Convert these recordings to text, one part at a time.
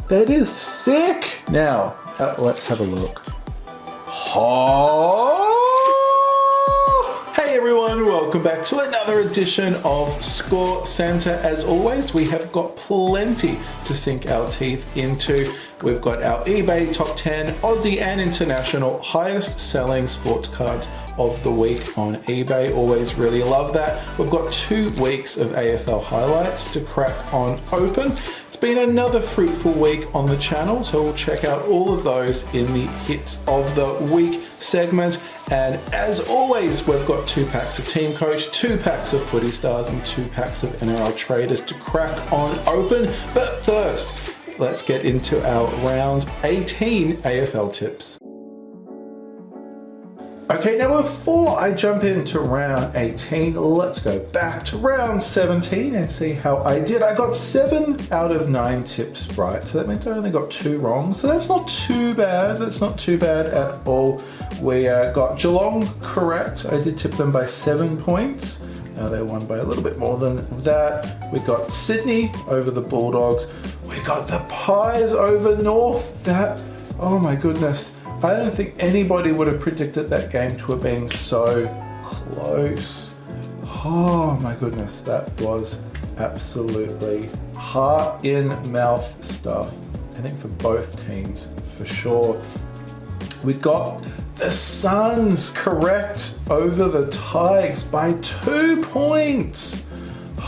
That is sick. Now, let's have a look. Oh! Hey everyone, welcome back to another edition of ScoreCentre. As always, we have got plenty to sink our teeth into. We've got our eBay top 10 Aussie and international highest selling sports cards of the week on eBay. Always really love that. We've got 2 weeks of AFL Hilites to crack on open. It's been another fruitful week on the channel, so we'll check out all of those in the hits of the week segment. And as always, we've got 2 packs of TeamCoach, 2 packs of Footy Stars, and 2 packs of NRL traders to crack on open. But first, let's get into our round 18 AFL tips. Okay, now before I jump into round 18, let's go back to round 17 and see how I did. I got 7 out of 9 tips right, so that means I only got 2 wrong. So that's not too bad. That's not too bad at all. We got Geelong correct. I did tip them by 7 points. They won by a little bit more than that. We got Sydney over the Bulldogs. We got the Pies over North. That, oh my goodness. I don't think anybody would have predicted that game to have been so close. Oh my goodness, that was absolutely heart in mouth stuff. I think for both teams, for sure. We got the Suns correct over the Tigers by 2 points.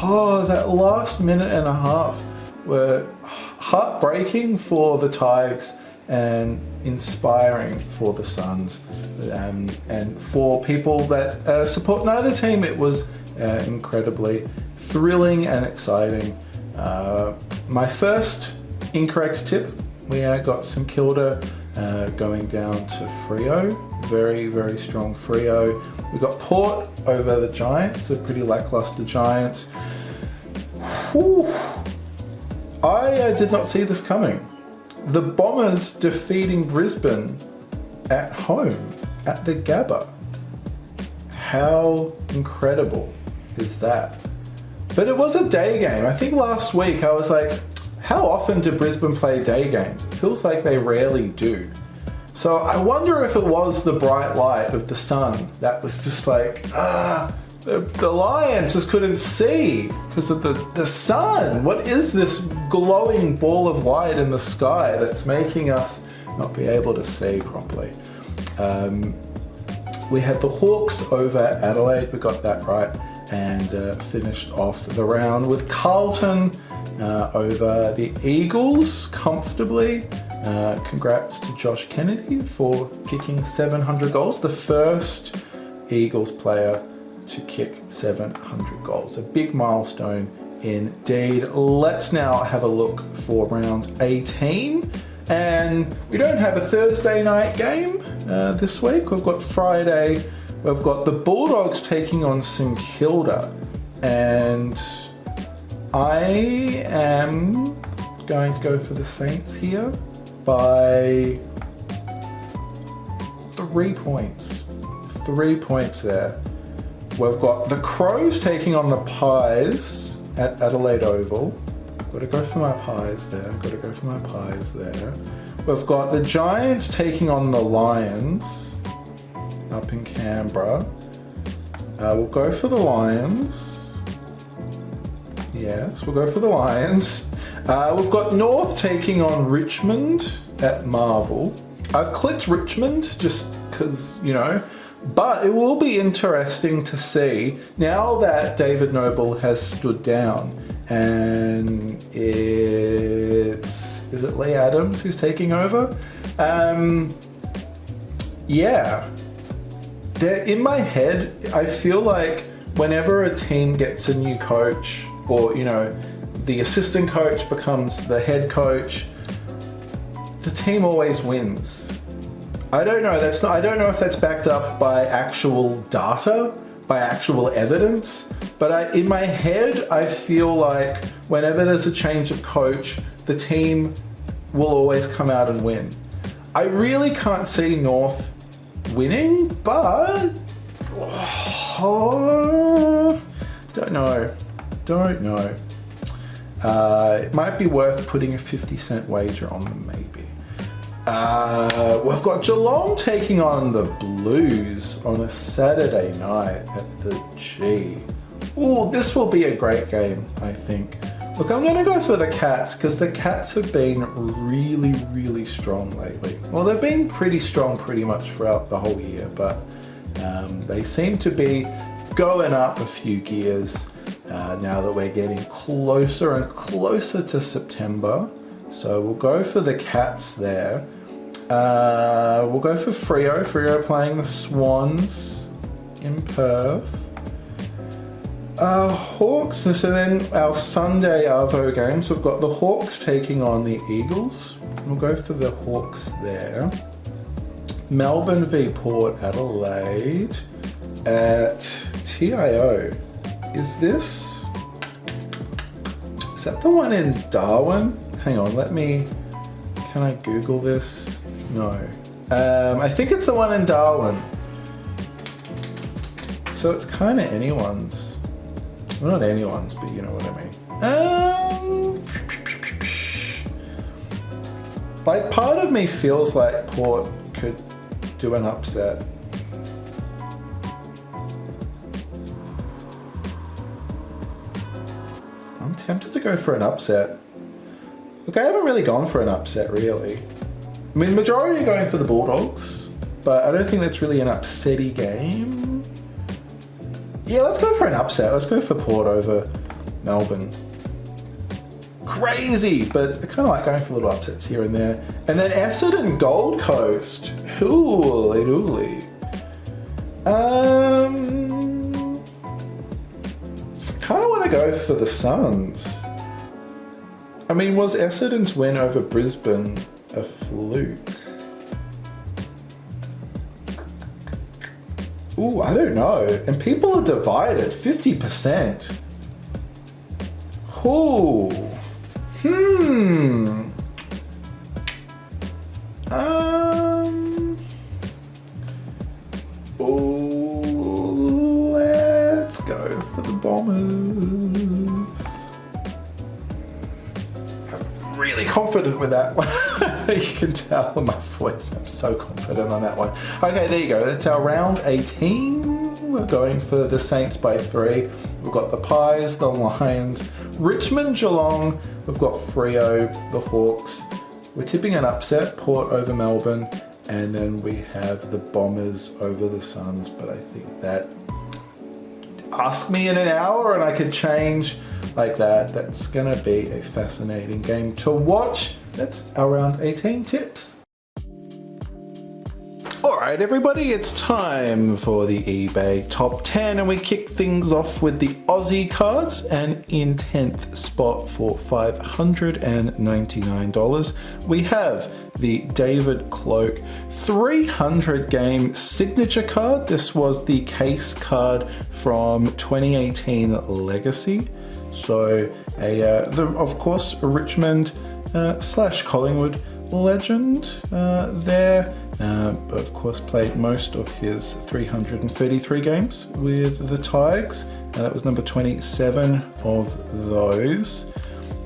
Oh, that last minute and a half were heartbreaking for the Tigers and inspiring for the Suns, and for people that support neither team. It was incredibly thrilling and exciting. My first incorrect tip, we got St Kilda going down to Freo. Very, very strong Freo. We got Port over the Giants, a pretty lackluster Giants. Whew. I did not see this coming. The Bombers defeating Brisbane at home at the Gabba. How incredible is that? But it was a day game. I think last week I was like, how often do Brisbane play day games? It feels like they rarely do. So I wonder if it was the bright light of the sun that was just like, the Lions just couldn't see because of the sun. What is this glowing ball of light in the sky that's making us not be able to see properly? We had the Hawks over Adelaide. We got that right and finished off the round with Carlton over the Eagles comfortably. Congrats to Josh Kennedy for kicking 700 goals. The first Eagles player to kick 700 goals. A big milestone indeed. Let's now have a look for round 18. And we don't have a Thursday night game this week. We've got Friday. We've got the Bulldogs taking on St Kilda. And I am going to go for the Saints here by 3 points. 3 points there. We've got the Crows taking on the Pies at Adelaide Oval. Got to go for my Pies there. We've got the Giants taking on the Lions up in Canberra. We'll go for the Lions. Yes, we'll go for the Lions. We've got North taking on Richmond at Marvel. I've clicked Richmond just because, you know, but it will be interesting to see now that David Noble has stood down, and is it Lee Adams who's taking over? Yeah. In my head, I feel like whenever a team gets a new coach, or, you know, the assistant coach becomes the head coach, the team always wins. I don't know. I don't know if that's backed up by actual data, by actual evidence, but in my head, I feel like whenever there's a change of coach, the team will always come out and win. I really can't see North winning, but don't know. It might be worth putting a 50-cent wager on them, maybe. We've got Geelong taking on the Blues on a Saturday night at the G. Ooh, this will be a great game, I think. Look, I'm going to go for the Cats because the Cats have been really, really strong lately. Well, they've been pretty strong pretty much throughout the whole year, but they seem to be going up a few gears now that we're getting closer and closer to September. So we'll go for the Cats there. We'll go for Freo. Freo playing the Swans in Perth. Hawks, so then our Sunday Arvo games, we've got the Hawks taking on the Eagles. We'll go for the Hawks there. Melbourne v Port Adelaide at TIO. Is that the one in Darwin? Hang on, can I Google this? No. I think it's the one in Darwin. So it's kind of anyone's. Well, not anyone's, but you know what I mean. Like, part of me feels like Port could do an upset. I'm tempted to go for an upset. Look, I haven't really gone for an upset, really. I mean, the majority are going for the Bulldogs, but I don't think that's really an upsetty game. Yeah, let's go for an upset. Let's go for Port over Melbourne. Crazy, but I kind of like going for little upsets here and there. And then Essendon Gold Coast. Hooly dooly. Kind of want to go for the Suns. I mean, was Essendon's win over Brisbane a fluke? Ooh, I don't know. And people are divided, 50%. Ooh. Ooh, let's go for the Bombers. I'm really confident with that one. You can tell in my voice, I'm so confident on that one. Okay, there you go. That's our round 18. We're going for the Saints by 3. We've got the Pies, the Lions, Richmond, Geelong. We've got Freo, the Hawks. We're tipping an upset, Port over Melbourne. And then we have the Bombers over the Suns. But I think that, ask me in an hour and I could change like that. That's going to be a fascinating game to watch. That's our round 18 tips. Alright everybody, it's time for the eBay top 10 and we kick things off with the Aussie cards, and in 10th spot for $599 we have the David Cloak 300 game signature card. This was the case card from 2018 Legacy. So of course a Richmond / Collingwood legend there. Of course played most of his 333 games with the Tigers. That was number 27 of those.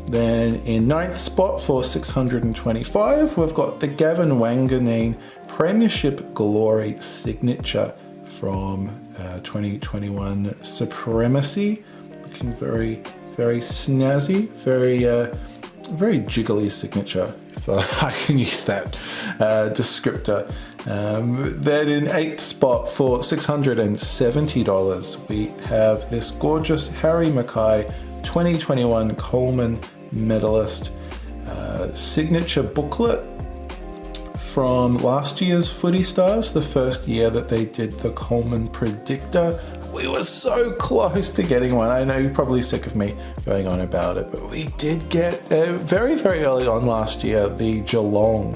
Then in 9th spot for $625, we've got the Gavin Wanganeen Premiership Glory signature from 2021 Supremacy. Looking very, very snazzy, very jiggly signature, if I can use that descriptor. Then in 8th spot for $670, we have this gorgeous Harry Mackay 2021 Coleman medalist signature booklet from last year's Footy Stars, the first year that they did the Coleman Predictor. We were so close to getting one. I know you're probably sick of me going on about it, but we did get very, very early on last year the Geelong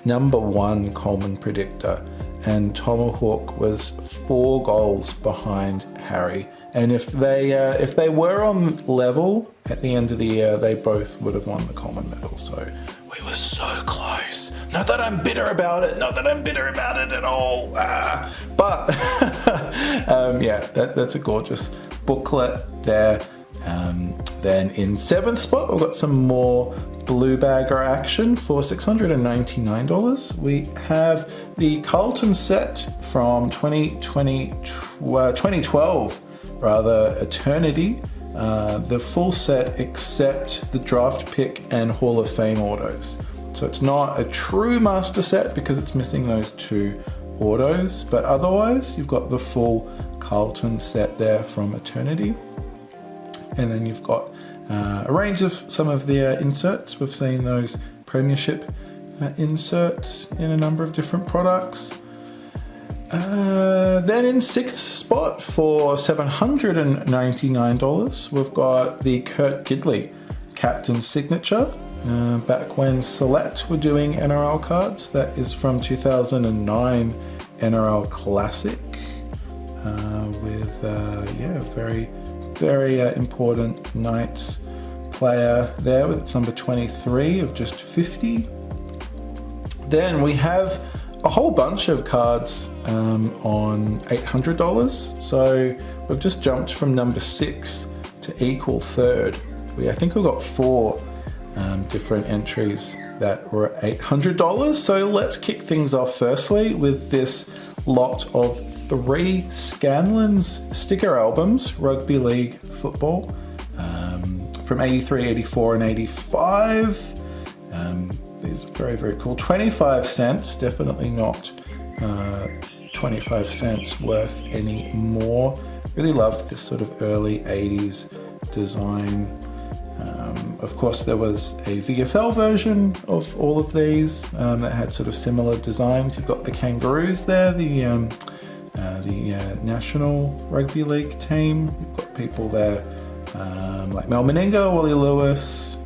#1 Coleman Predictor, and Tomahawk was 4 goals behind Harry. And if they were on level at the end of the year, they both would have won the Coleman medal. So we were so close. Not that I'm bitter about it. Not that I'm bitter about it at all. But yeah, that's a gorgeous booklet there. Then in 7th spot, we've got some more blue bagger action for $699. We have the Carlton set from 2012, Eternity. The full set except the draft pick and Hall of Fame autos. So it's not a true master set because it's missing those 2 autos, but otherwise you've got the full Carlton set there from Eternity. And then you've got a range of some of the inserts. We've seen those Premiership inserts in a number of different products. Then in 6th spot for $799, we've got the Kurt Gidley Captain Signature. Back when Select were doing NRL cards, that is from 2009 NRL Classic with very important Knights player there with its number 23 of just 50. Then we have a whole bunch of cards on $800. So we've just jumped from number 6 to equal third. I think we've got 4 different entries that were $800. So let's kick things off firstly with this lot of 3 Scanlon's sticker albums, Rugby League football, from 83, 84 and 85. These are very cool. 25 cents, definitely not 25 cents worth any more. Really love this sort of early 80s design. Of course, there was a VFL version of all of these that had sort of similar designs. You've got the Kangaroos there, the National Rugby League team. You've got people there like Mel Meninga, Wally Lewis,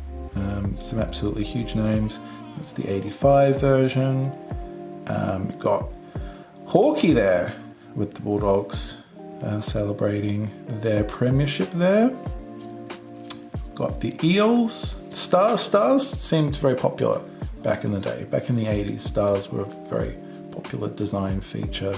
some absolutely huge names. That's the 85 version. You've got Hawkey there with the Bulldogs celebrating their premiership there. Got the Eels, Stars seemed very popular back in the day. Back in the 80s, Stars were a very popular design feature.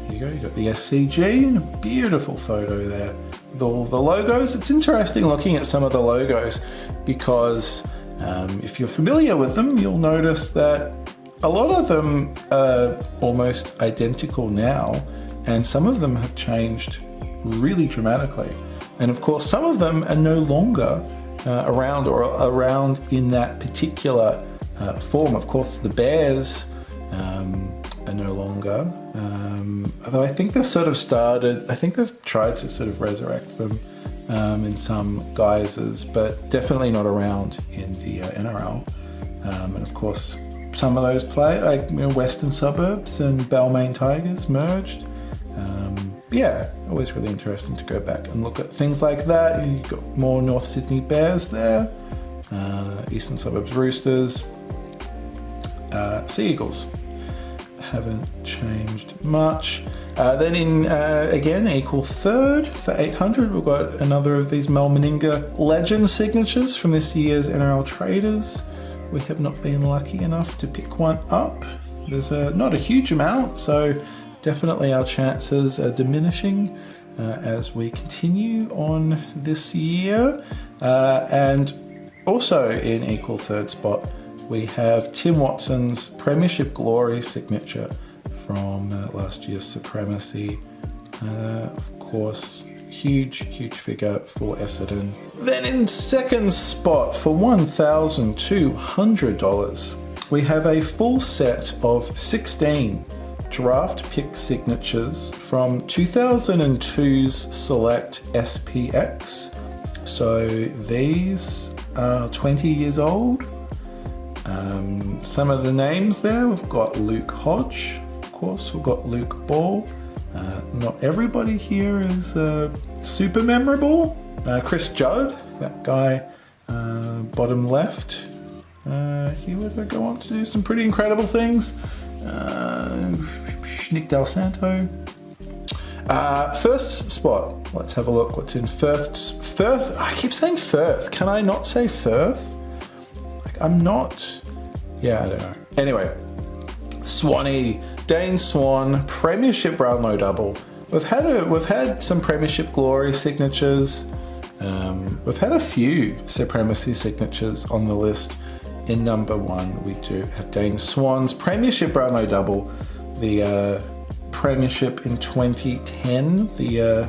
Here you go, you got the SCG, a beautiful photo there with all the logos. It's interesting looking at some of the logos because if you're familiar with them, you'll notice that a lot of them are almost identical now, and some of them have changed really dramatically. And of course, some of them are no longer around in that particular form. Of course, the Bears are no longer, although I think they've tried to sort of resurrect them in some guises, but definitely not around in the NRL. And of course, some of those play, like Western Suburbs and Balmain Tigers merged. Always really interesting to go back and look at things like that. You've got more North Sydney Bears there, Eastern Suburbs Roosters, Sea Eagles. Haven't changed much. Then in, again, equal third for 800, we've got another of these Mel Meninga legend signatures from this year's NRL Traders. We have not been lucky enough to pick one up. There's not a huge amount, so definitely our chances are diminishing as we continue on this year. And also in equal third spot, we have Tim Watson's Premiership Glory signature from last year's Supremacy. Of course, huge figure for Essendon. Then in second spot for $1,200, we have a full set of 16 draft pick signatures from 2002's Select SPX. So these are 20 years old. Some of the names there, we've got Luke Hodge, of course, we've got Luke Ball. Not everybody here is super memorable. Chris Judd, that guy bottom left, he would go on to do some pretty incredible things. Nick Del Santo. First spot, let's have a look what's in Firth. I keep saying Firth. Can I not say Firth? I'm not. Yeah, I don't know. Anyway, Swanee, Dane Swan, Premiership Brownlow double we've had some Premiership Glory signatures. We've had a few Supremacy signatures on the list. In number 1, we do have Dane Swan's Premiership Brownlow double, the Premiership in 2010, the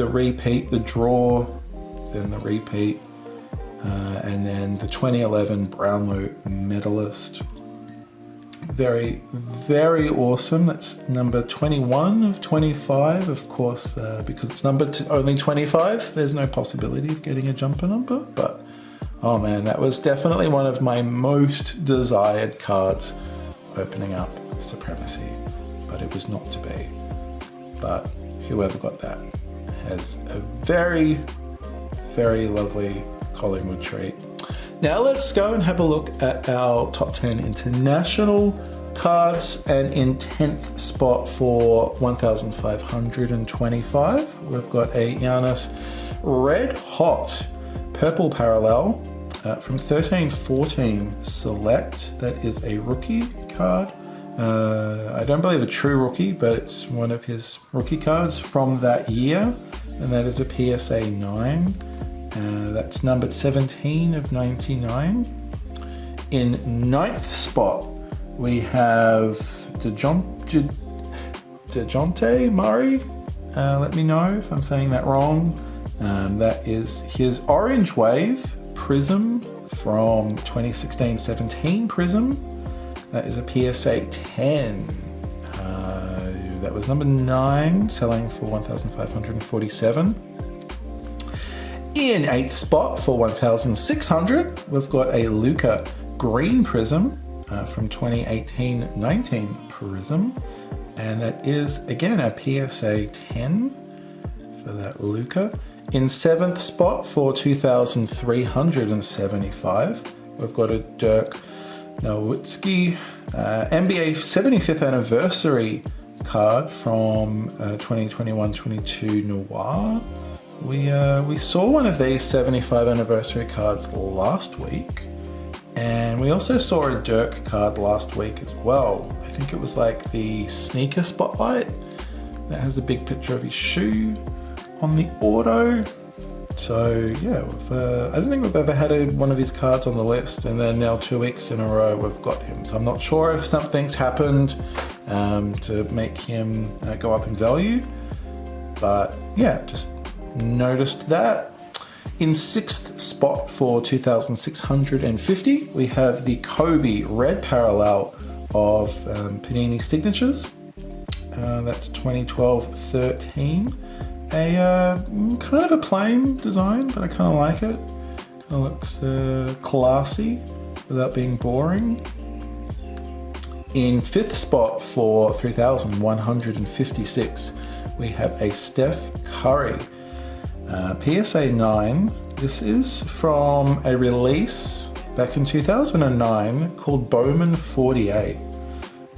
repeat, the draw, then the repeat, and then the 2011 Brownlow medalist. Very, very awesome. That's number 21 of 25, of course, because it's only 25. There's no possibility of getting a jumper number, but oh man, that was definitely one of my most desired cards opening up Supremacy, but it was not to be. But whoever got that has a very, very lovely Collingwood treat. Now let's go and have a look at our top 10 international cards, and in 10th spot for 1,525, we've got a Giannis Red Hot Purple Parallel from 13-14 Select. That is a rookie card. I don't believe a true rookie, but it's one of his rookie cards from that year, and that is a PSA 9. That's numbered 17 of 99. In 9th spot, we have DeJounte Murray. Let me know if I'm saying that wrong. That is his Orange Wave Prism from 2016-17 Prism. That is a PSA 10. That was number 9, selling for 1,547. In 8th spot for 1,600, we've got a Luca Green Prism from 2018-19 Prism. And that is, again, a PSA 10 for that Luca. In 7th spot for 2,375, we've got a Dirk Nowitzki NBA 75th anniversary card from 2021-22 Noir. We saw one of these 75 anniversary cards last week, and we also saw a Dirk card last week as well. I think it was like the sneaker spotlight that has a big picture of his shoe on the auto. So yeah, I don't think we've ever had one of his cards on the list, and then now 2 weeks in a row we've got him. So I'm not sure if something's happened to make him go up in value, but yeah, just noticed that. In 6th spot for 2,650, we have the Kobe Red Parallel of Panini Signatures. That's 2012-13. A kind of a plain design, but I kind of like it. Kind of looks classy without being boring. In 5th spot for 3,156, we have a Steph Curry PSA 9. This is from a release back in 2009 called Bowman 48,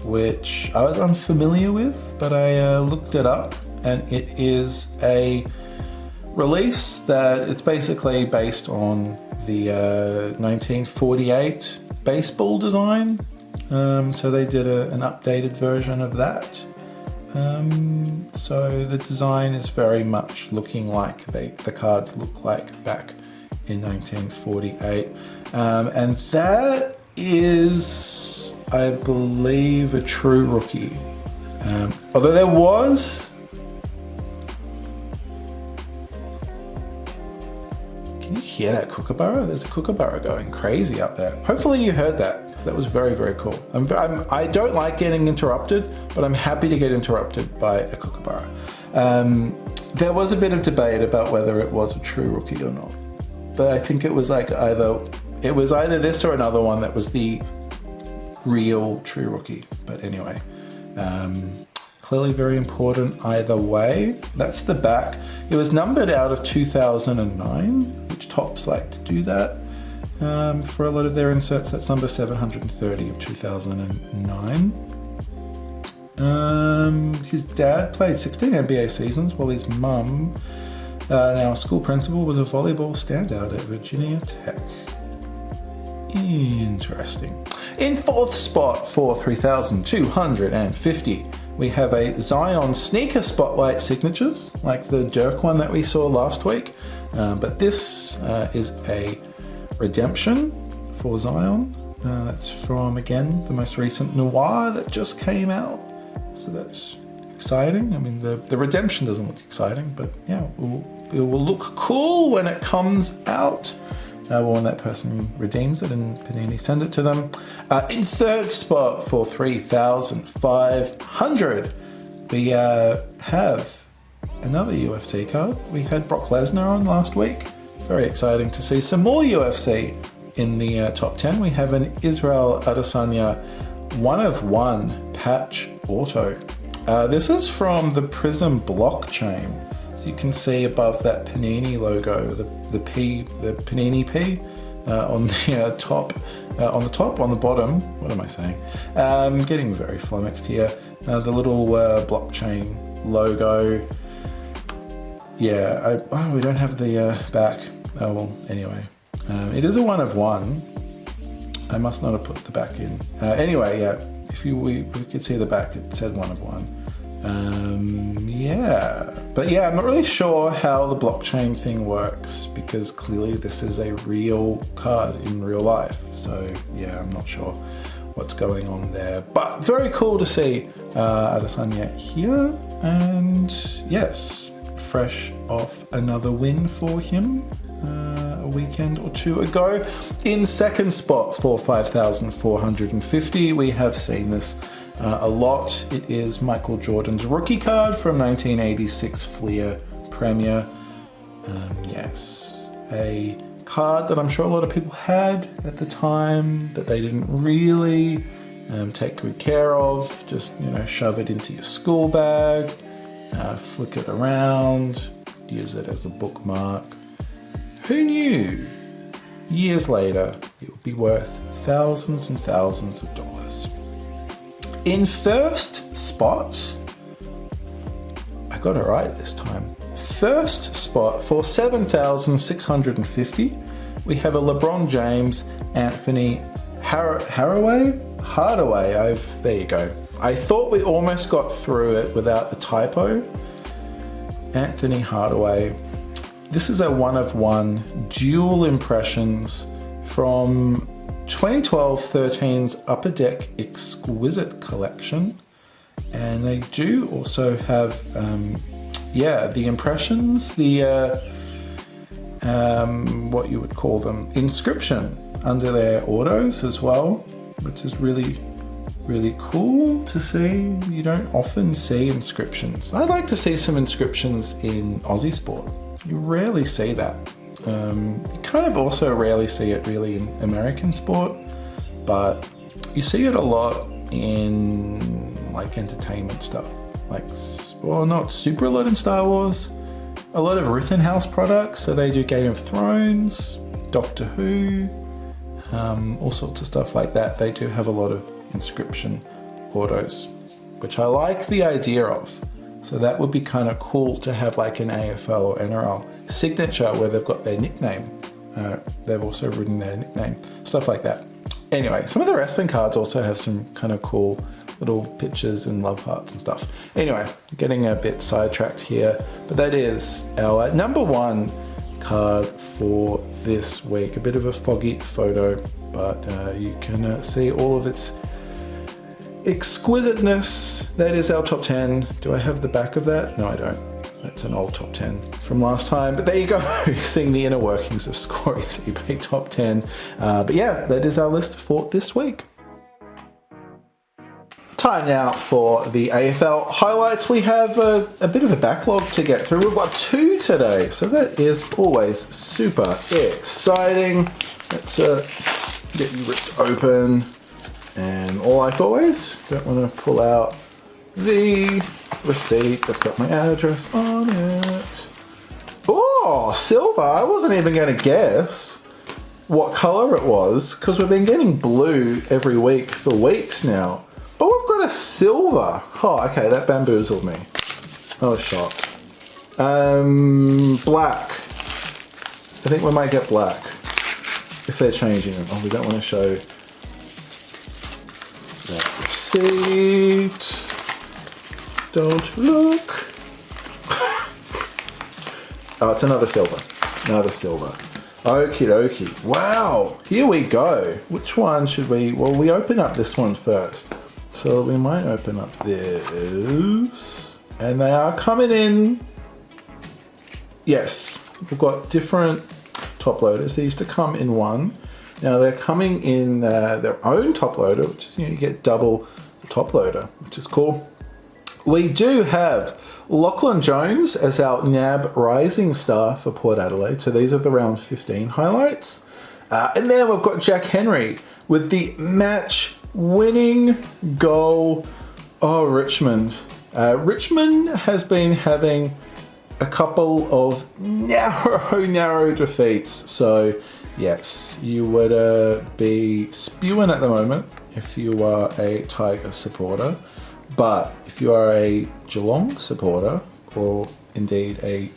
which I was unfamiliar with, but I looked it up, and it is a release that it's basically based on the 1948 baseball design. So they did an updated version of that. So the design is very much looking like the cards look like back in 1948. And that is, I believe, a true rookie. Although there was... Can you hear that kookaburra? There's a kookaburra going crazy out there. Hopefully you heard that, because that was very, very cool. I don't like getting interrupted, but I'm happy to get interrupted by a kookaburra. There was a bit of debate about whether it was a true rookie or not, but I think it was like either this or another one that was the real true rookie. But anyway, clearly very important either way. That's the back. It was numbered out of 2009, which Topps like to do that for a lot of their inserts. That's number 730 of 2009. His dad played 16 NBA seasons, while his mum, now a school principal, was a volleyball standout at Virginia Tech. Interesting. In 4th spot for 3,250, We have a Zion sneaker spotlight signatures, like the Dirk one that we saw last week. But this is a redemption for Zion. That's from, again, the most recent Noir that just came out. So that's exciting. I mean, the redemption doesn't look exciting, but yeah, it will look cool when it comes out. When that person redeems it and Panini send it to them. In third spot for 3,500, we have another UFC card. We had Brock Lesnar on last week. Very exciting to see some more UFC in the top 10. We have an Israel Adesanya 1/1 patch auto. This is from the Prism blockchain. So you can see above that Panini logo, the Panini P on the top, on the bottom. What am I saying? Getting very flummoxed here. The little blockchain logo. Yeah, we don't have the back. Oh well, anyway. It is a 1/1. I must not have put the back in. Anyway, yeah, if we could see the back, it said 1/1. Yeah, but yeah, I'm not really sure how the blockchain thing works because clearly this is a real card in real life. So yeah, I'm not sure what's going on there, but very cool to see Adesanya here. And yes, fresh off another win for him a weekend or two ago. In second spot for 5,450, we have seen this a lot. It is Michael Jordan's rookie card from 1986 Fleer Premier. Yes, a card that I'm sure a lot of people had at the time that they didn't really take good care of. Just, shove it into your school bag, flick it around, use it as a bookmark. Who knew? Years later, it would be worth thousands and thousands of dollars. In first spot, I got it right this time. First spot for 7,650, we have a LeBron James, Anthony Hardaway. There you go. I thought we almost got through it without a typo. Anthony Hardaway. This is a 1/1 dual impressions from 2012-13's Upper Deck Exquisite collection. And they do also have, the impressions, what you would call them, inscription under their autos as well, which is really, really cool to see. You don't often see inscriptions. I'd like to see some inscriptions in Aussie sport. You rarely see that. You kind of also rarely see it really in American sport, but you see it a lot in like entertainment stuff. Not super a lot in Star Wars. A lot of Rittenhouse products, so they do Game of Thrones, Doctor Who, all sorts of stuff like that. They do have a lot of inscription autos, which I like the idea of. So that would be kind of cool to have like an AFL or NRL signature where they've got their nickname. They've also written their nickname, stuff like that. Anyway, some of the wrestling cards also have some kind of cool little pictures and love hearts and stuff. Anyway, getting a bit sidetracked here, but that is our number one card for this week. A bit of a foggy photo, but you can see all of its exquisiteness. That is our top 10. Do I have the back of that? No, I don't. That's an old top 10 from last time. But there you go, seeing the inner workings of Score's eBay top 10. But yeah, that is our list for this week. Time now for the AFL highlights. We have a bit of a backlog to get through. We've got 2 today, so that is always super exciting. Let's get you ripped open. And like always, don't want to pull out the receipt that's got my address on it. Oh, silver. I wasn't even going to guess what color it was because we've been getting blue every week for weeks now. But we've got a silver. Oh, okay, that bamboozled me. I was shocked. Black. I think we might get black if they're changing them. Oh, we don't want to show that receipt. Don't look. Oh, it's another silver. Another silver. Okie dokie. Wow. Here we go. Which one should we... Well, we open up this one first. So we might open up this. And they are coming in... Yes. We've got different top loaders. They used to come in one. Now they're coming in their own top loader, which is, you get double the top loader, which is cool. We do have Lachlan Jones as our NAB Rising Star for Port Adelaide. So these are the round 15 highlights. And then we've got Jack Henry with the match-winning goal. Oh, Richmond. Richmond has been having a couple of narrow defeats. So, yes, you would be spewing at the moment if you are a Tiger supporter. But if you are a Geelong supporter, or indeed a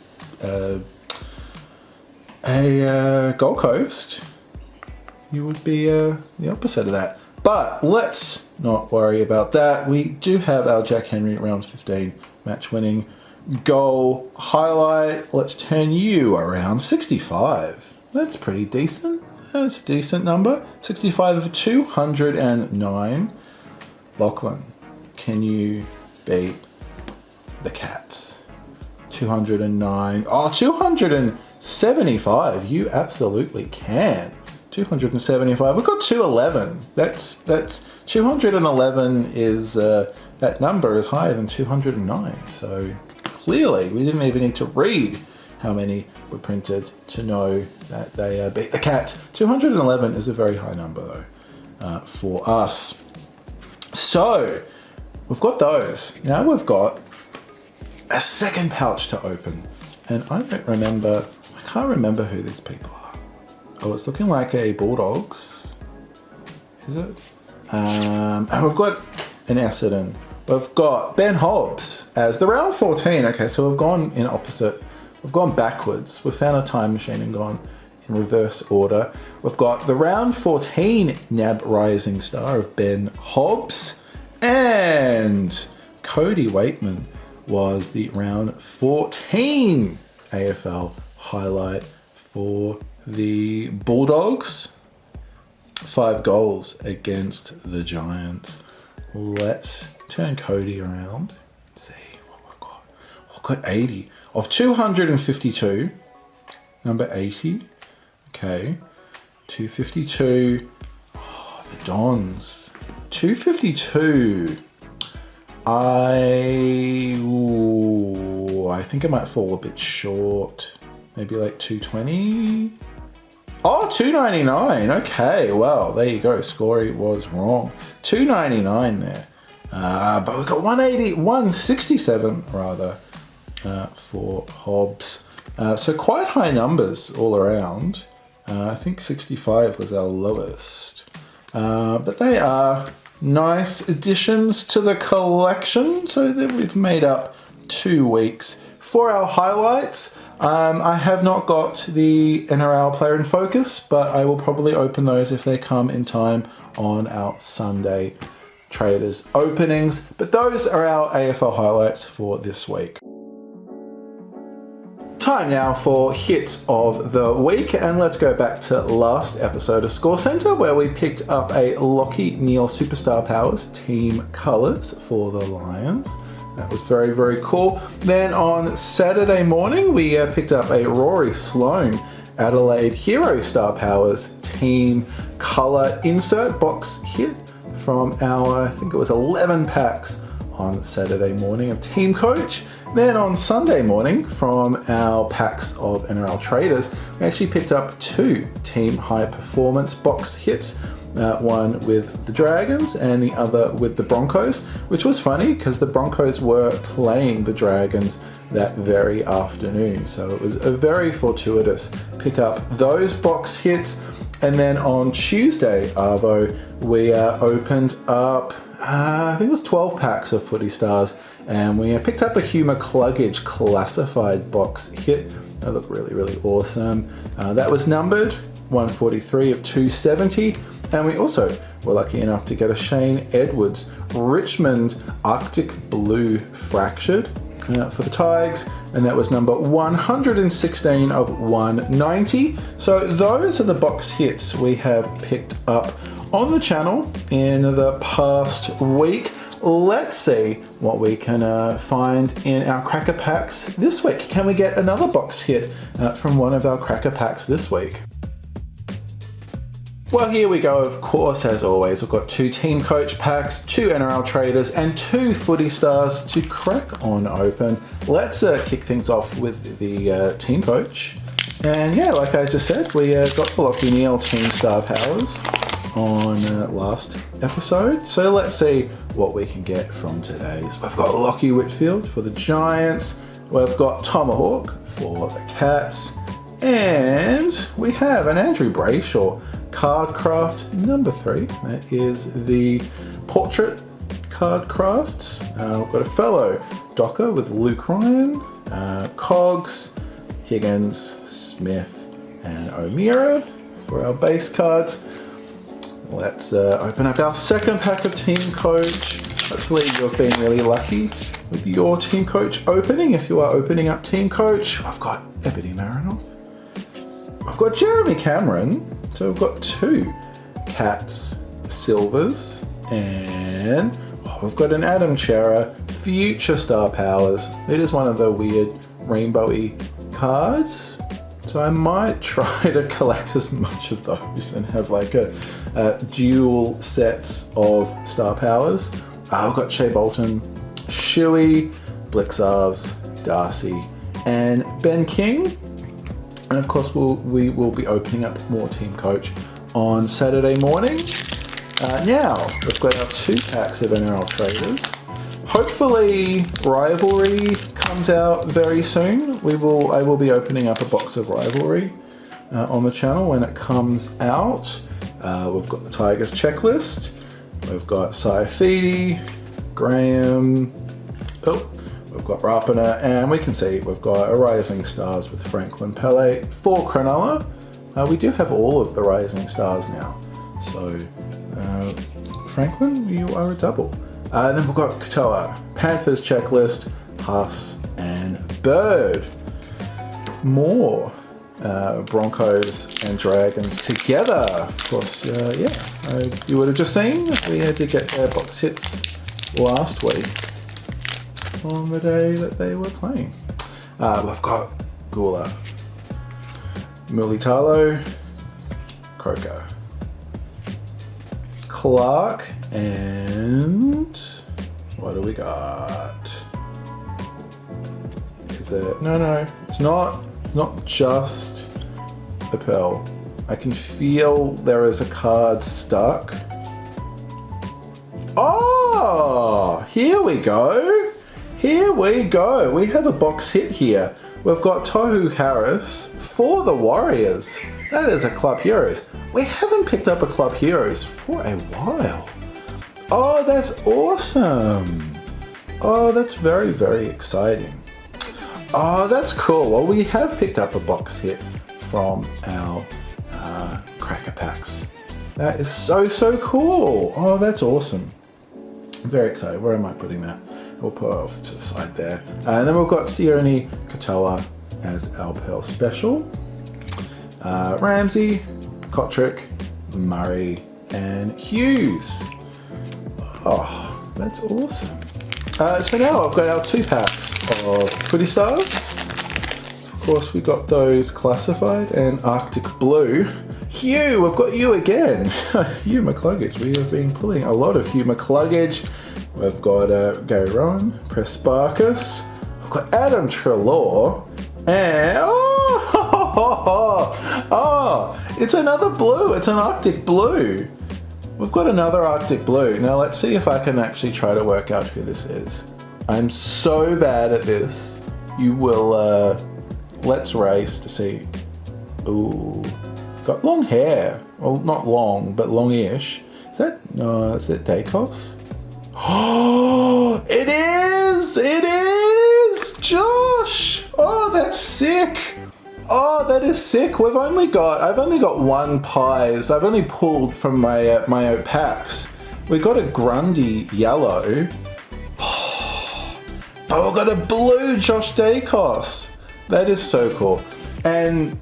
Gold Coast, you would be the opposite of that. But let's not worry about that. We do have our Jack Henry round 15 match-winning goal highlight. Let's turn you around 65. That's pretty decent. That's a decent number. 65 of 209. Lachlan, can you beat the Cats? 209. Oh, 275. You absolutely can. 275. We've got 211. That's 211 is that number is higher than 209. So clearly we didn't even need to read how many were printed to know that they beat the Cats. 211 is a very high number though for us. So we've got those. Now we've got a second pouch to open. And I can't remember who these people are. Oh, it's looking like a Bulldogs. Is it? And we've got an Essendon. We've got Ben Hobbs as the round 14. Okay, so we've gone in opposite. We've gone backwards. We've found a time machine and gone in reverse order. We've got the round 14 NAB Rising Star of Ben Hobbs. And Cody Waitman was the round 14 AFL highlight for the Bulldogs. 5 goals against the Giants. Let's turn Cody around. Let's see what we've got. We've got 80 of 252. Number 80. Okay. 252. Oh, the Dons. 252. I think it might fall a bit short. Maybe like 220. Oh, 299. Okay, well, there you go. Scorey was wrong. 299 there. But we've got 167 rather for Hobbs. So quite high numbers all around. I think 65 was our lowest. But they are nice additions to the collection. So that we've made up 2 weeks for our highlights. I have not got the NRL player in focus, but I will probably open those if they come in time on our Sunday Traders openings. But those are our AFL highlights for this week. Time now for hits of the week, and let's go back to last episode of ScoreCentre where we picked up a Lachie Neale Superstar Powers team colours for the Lions. That was very, very cool. Then on Saturday morning, we picked up a Rory Sloane Adelaide Hero Star Powers team colour insert box hit from our, I think it was 11 packs on Saturday morning of TeamCoach. Then on Sunday morning, from our packs of NRL Traders, we actually picked up 2 Team High Performance box hits. One with the Dragons and the other with the Broncos, which was funny because the Broncos were playing the Dragons that very afternoon. So it was a very fortuitous pick up those box hits. And then on Tuesday, Arvo, we opened up, I think it was 12 packs of Footy Stars, and we picked up a Hugh McCluggage classified box hit. That looked really, really awesome. That was numbered 143 of 270. And we also we're lucky enough to get a Shane Edwards Richmond Arctic Blue Fractured for the Tigers, and that was number 116 of 190. So those are the box hits we have picked up on the channel in the past week. Let's see what we can find in our cracker packs this week. Can we get another box hit from one of our cracker packs this week? Well, here we go, of course, as always. We've got 2 TeamCoach packs, 2 NRL traders, and 2 Footy stars to crack on open. Let's kick things off with the TeamCoach. And yeah, like I just said, we got the Lachie Neale Team Star Powers on last episode. So let's see what we can get from today's. We've got Lachie Whitfield for the Giants. We've got Tomahawk for the Cats. And we have an Andrew Brayshaw Cardcraft number 3. That is the portrait Cardcrafts. We've got a fellow Docker with Luke Ryan, Cogs, Higgins, Smith, and O'Meara for our base cards. Let's open up our second pack of TeamCoach. Hopefully you've been really lucky with your TeamCoach opening. If you are opening up TeamCoach, I've got Ebony Marinoff. I've got Jeremy Cameron. So we've got 2 Cats Silvers, and we've got an Adam Chera Future Star Powers. It is one of the weird rainbowy cards. So I might try to collect as much of those and have like a dual sets of Star Powers. I've got Shea Bolton, Shuey, Blixarves, Darcy, and Ben King. And of course, we will be opening up more TeamCoach on Saturday morning. Now, we've got our 2 packs of NRL traders. Hopefully, Rivalry comes out very soon. I will be opening up a box of Rivalry on the channel when it comes out. We've got the Tigers checklist. We've got Saifidi, Graham. We've got Rapana, and we can see we've got a Rising Stars with Franklin Pele for Cronulla. We do have all of the Rising Stars now. So, Franklin, you are a double. Then we've got Katoa, Panthers checklist, Huss, and Bird. More Broncos and Dragons together. Of course, you would have just seen we had to get their box hits last week on the day that they were playing. We've got Gula, Mulitalo, Croker, Clark, and what do we got? Is it? No, it's not just a pearl. I can feel there is a card stuck. Oh, here we go. Here we go. We have a box hit here. We've got Tohu Harris for the Warriors. That is a Club Heroes. We haven't picked up a Club Heroes for a while. Oh, that's awesome. Oh, that's very, very exciting. Oh, that's cool. Well, we have picked up a box hit from our cracker packs. That is so cool. Oh, that's awesome. I'm very excited. Where am I putting that? We'll put it off to the side there. And then we've got Sione Katoa as our Pearl Special. Ramsey, Kotrick, Murray, and Hughes. Oh, that's awesome. So now I've got our 2 packs of Footy Stars. Of course, we got those classified and Arctic Blue. Hugh, we've got you again. Hugh McCluggage. We have been pulling a lot of Hugh McCluggage. We've got Gary Rowan, Presparkus. We've got Adam Treloar. And it's another blue. It's an Arctic Blue. We've got another Arctic Blue. Now let's see if I can actually try to work out who this is. I'm so bad at this. You will, let's race to see. Ooh, got long hair. Well, not long, but long-ish. Is that Dacos? Oh, it is! It is! Josh! Oh, that's sick! Oh, that is sick. I've only got one pies. I've only pulled from my my packs. We got a Grundy yellow. But we've got a blue Josh Dacos. That is so cool. And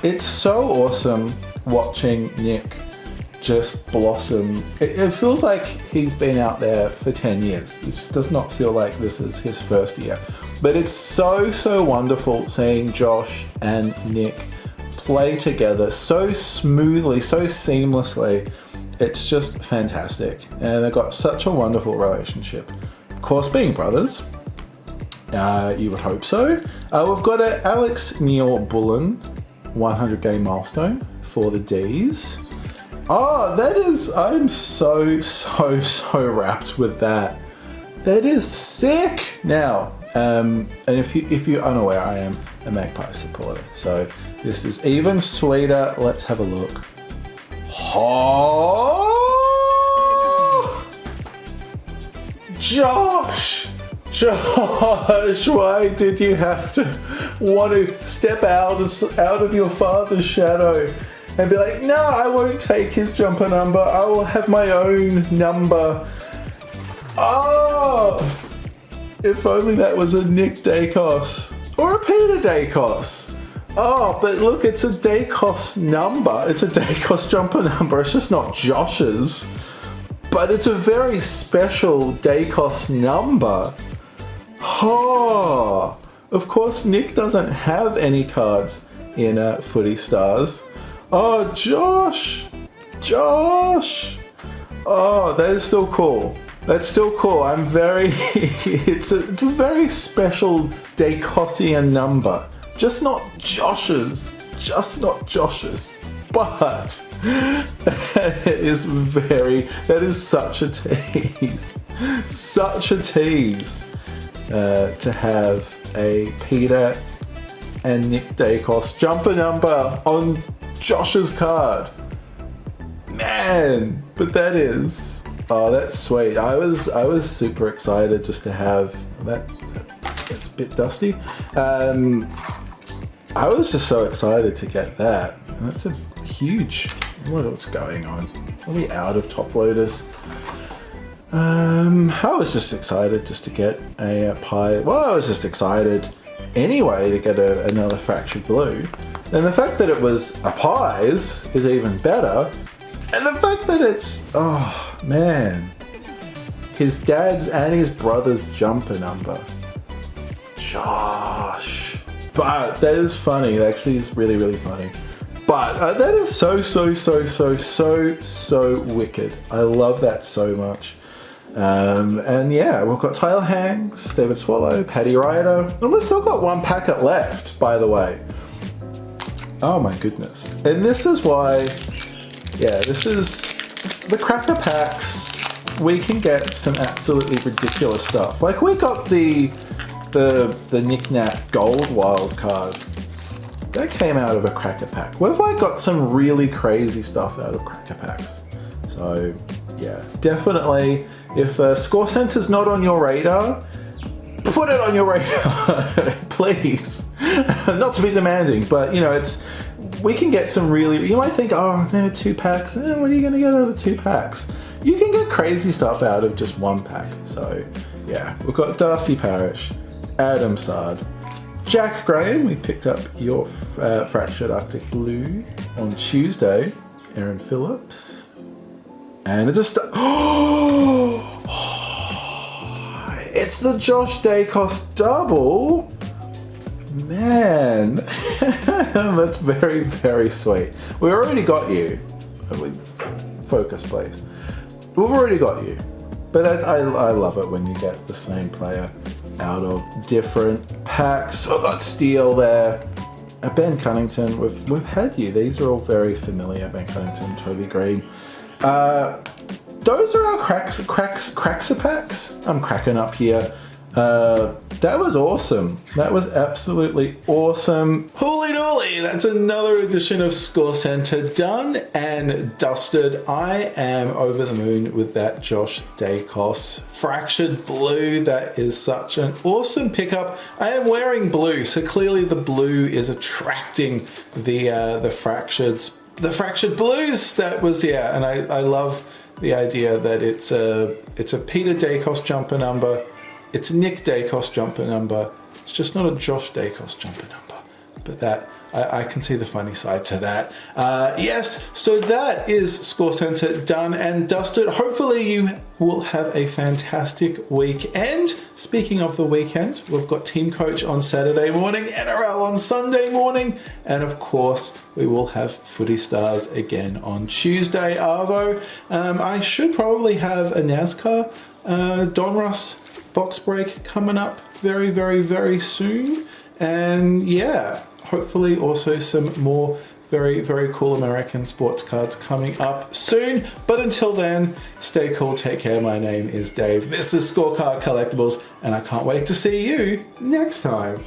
it's so awesome watching Nick just blossom. It feels like he's been out there for 10 years. It just does not feel like this is his first year. But it's so wonderful seeing Josh and Nick play together so smoothly, so seamlessly. It's just fantastic. And they've got such a wonderful relationship. Of course, being brothers, you would hope so. We've got an Alex Neil Bullen 100 game milestone for the D's. Oh, that is, I'm so wrapped with that. That is sick. Now, and if you're unaware, I am a Magpie supporter. So this is even sweeter. Let's have a look. Oh, Josh, why did you have to want to step out of your father's shadow and be like, no, I won't take his jumper number. I will have my own number. Oh, if only that was a Nick Dacos or a Peter Dacos. Oh, but look, it's a Dacos number. It's a Dacos jumper number. It's just not Josh's, but it's a very special Dacos number. Oh, of course, Nick doesn't have any cards in Footy Stars. Oh, Josh. Oh, that is still cool. That's still cool. I'm very, it's a very special Dacosian number. Just not Josh's. But that is such a tease. Such a tease to have a Peter and Nick Dacos jumper number on Josh's card. Man, but that is, oh, that's sweet. I was super excited just to have that. It's a bit dusty. I was just so excited to get that. And that's a huge, what's going on? Are we out of top loaders? I was just excited just to get a pie. Well, I was just excited anyway to get another fractured blue. And the fact that it was a pies is even better. And the fact that it's, oh man, his dad's and his brother's jumper number. Josh. But that is funny. It actually is really funny. But that is so wicked. I love that so much. And yeah, we've got Tyler Hanks, David Swallow, Paddy Ryder, and we've still got one packet left, by the way. Oh my goodness. And this is why, yeah, this is the cracker packs. We can get some absolutely ridiculous stuff. Like we got the Nick Nat Gold wild card. That came out of a cracker pack. We've like got some really crazy stuff out of cracker packs. So yeah, definitely. If ScoreCentre's not on your radar, put it on your radar, please. Not to be demanding, but you know, we can get some really. You might think, oh, no, 2 packs. What are you going to get out of 2 packs? You can get crazy stuff out of just 1 pack. So yeah, we've got Darcy Parish, Adam Sard, Jack Graham. We picked up your Fractured Arctic Blue on Tuesday. Aaron Phillips. And it's just, it's the Josh Dacos double. Man, that's very sweet. We already got you. Focus, please. We've already got you. But I love it when you get the same player out of different packs. We've got Steele there. Ben Cunnington, we've had you. These are all very familiar. Ben Cunnington, Toby Green. Those are our Craxer packs. I'm cracking up here. That was awesome. That was absolutely awesome. Holy dooly, that's another edition of ScoreCentre done and dusted. I am over the moon with that Josh Dacos fractured blue. That is such an awesome pickup. I am wearing blue, so clearly the blue is attracting the fractured blues. That was, yeah, and I love the idea that it's a Peter Dacos jumper number. It's a Nick Dacos jumper number. It's just not a Josh Dacos jumper number. But that, I can see the funny side to that. Yes, so that is ScoreCentre done and dusted. Hopefully you will have a fantastic weekend. Speaking of the weekend, we've got TeamCoach on Saturday morning, NRL on Sunday morning, and of course we will have Footy Stars again on Tuesday, Arvo. I should probably have a NASCAR Donruss box break coming up very, very, very soon. And yeah, hopefully also some more very, very cool American sports cards coming up soon. But until then, stay cool, take care. My name is Dave. This is Scorecard Collectibles, and I can't wait to see you next time.